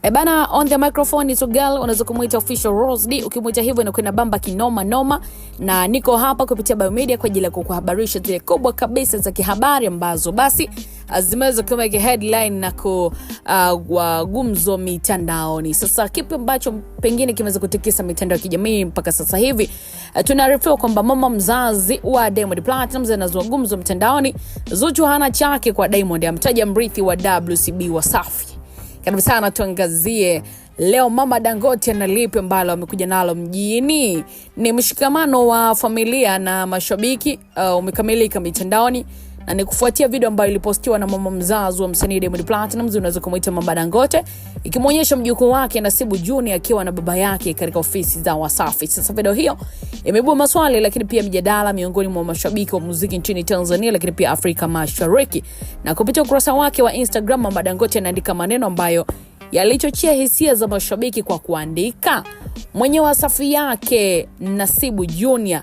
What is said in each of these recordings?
Bana, on the microphone is a girl, unaweza kumuita Official Rose D. Ukimuita hivyo inakwenda bamba kinoma noma, na niko hapa kupitia Biomedia kwa ajili ya kukuhabarisha zile kubwa kabisa za kihabari ambazo basi zimeweza kama headline na gumzo mitandaoni. Sasa kipi ambacho pengine kimeweza kutikisa mitandao ya kijamii mpaka sasa hivi? Tunaarifiwa kwamba mama mzazi wa Diamond Platnumz anazua gumzo mtandaoni. Zuchu hana chake kwa Diamond, amtaja mrithi wa WCB Wasafi. Karibu sana tuangazie leo mama Dangote na lipi ambalo amekuja nalo mjini. Ni mshikamano wa familia na mashabiki umekamilika mitandaoni, na ni kufuatia video ambayo ilipostiwa na mama mzazi wa msanii Diamond Platnumz, unaweza kumuita mama Dangote, ikimuonyesha mjukuu wake Nasibu Junior akiwa na baba yake katika ofisi za Wasafi. Sasa video hiyo imeibua maswali lakini pia mjadala miongoni mwa mashabiki wa muziki nchini Tanzania lakini pia Afrika Mashariki. Na kupitia ukurasa wake wa Instagram, mama Dangote anaandika maneno ambayo yalichochea hisia za mashabiki kwa kuandika: mwenye Wasafi yake Nasibu Junior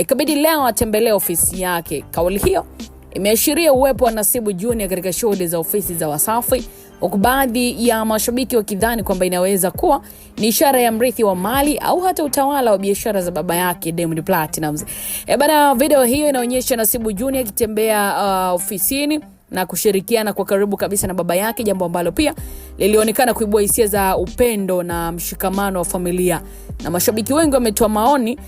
kabidi leo atembelee ofisi yake. Kauli hiyo imeashiria uwepo wa Nasibu Junior katika shughuli za ofisi za Wasafi, huku baadhi ya mashabiki wakidhani kwamba inaweza kuwa ni ishara ya mrithi wa mali au hata utawala wa biashara za baba yake Diamond Platnumz. Bana, video hiyo inaonyesha Nasibu Junior akitembea ofisini na kushirikiana kwa karibu kabisa na baba yake, jambo ambalo pia lilionekana kuibua hisia za upendo na mshikamano wa familia. Na mashabiki wengi wametoa maoni,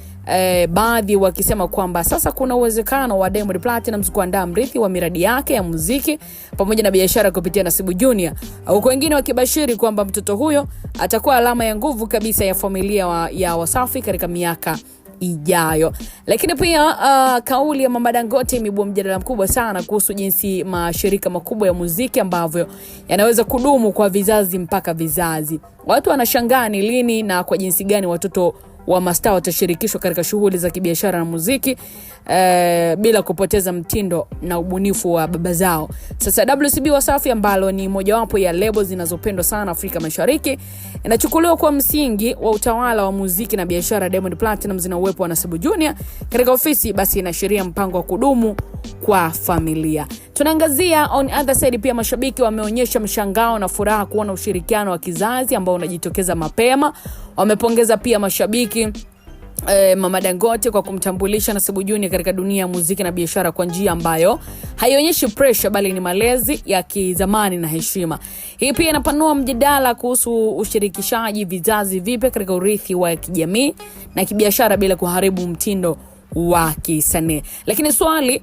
baadhi wakisema kwamba sasa kuna uwezekano wa Diamond Platnumz kuandaa mrithi wa miradi yake ya muziki pamoja na biashara kupitia Nasibu Junior, au wengine wakibashiri kwamba mtoto huyo atakuwa alama ya nguvu kabisa ya familia ya Wasafi katika miaka ijayo. Lakini pia kauli ya mama Dangote imeibua mjadala mkubwa sana kuhusu jinsi mashirika makubwa ya muziki ambavyo yanaweza kudumu kwa vizazi mpaka vizazi. Watu wanashangaa ni lini na kwa jinsi gani watoto wa mastaa watashirikishwa katika shughuli za kibiashara na muziki bila kupoteza mtindo na ubunifu wa baba zao. Sasa WCB Wasafi, ambalo ni mojawapo ya lebo zinazopendwa sana Afrika Mashariki, inachukuliwa kwa msingi wa utawala wa muziki na biashara Diamond Platnumz na uwepo wa Nasibu Junior katika ofisi, basi inaashiria mpango wa kudumu kwa familia. Tunaangazia on other side, pia mashabiki wameonyesha mshangao na furaha kuona ushirikiano wa kizazi ambao unajitokeza mapema. Wamepongeza pia mashabiki mama Dangote kwa kumtambulisha Nasibu Junior katika dunia ya muziki na biashara kwa njia ambayo haionyeshi pressure bali ni malezi ya kizamani na heshima. Hii pia inapanua mjadala kuhusu ushirikishaji vizazi vipya katika urithi wa kijamii na kibiashara bila kuharibu mtindo wa kisanii. Lakini swali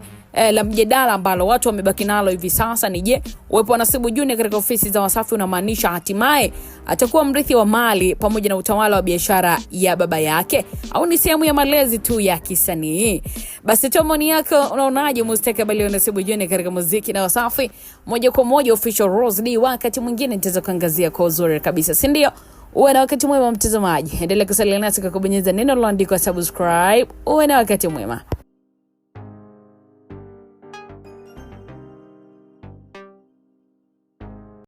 la mjadala ambalo watu wamebaki nalo hivi sasa ni je, uwepo wa Nasibu Junior katika ofisi za Wasafi unamaanisha hatimaye atakuwa mrithi wa mali pamoja na utawala wa biashara ya baba yake, au ni sehemu ya malezi tu ya kisanii? Basi tomoni yako, unaonaje mustakabali wa Nasibu Junior katika muziki na Wasafi? Moja kwa moja Official Rose D, wakati mwingine nitaweza kuangazia kwa uzuri kabisa, si ndio? Uwe na wakati mwema mtazamaji, endelea kusalia nasi kwa kubonyeza neno lililoandikwa subscribe. Uwe na wakati mwema.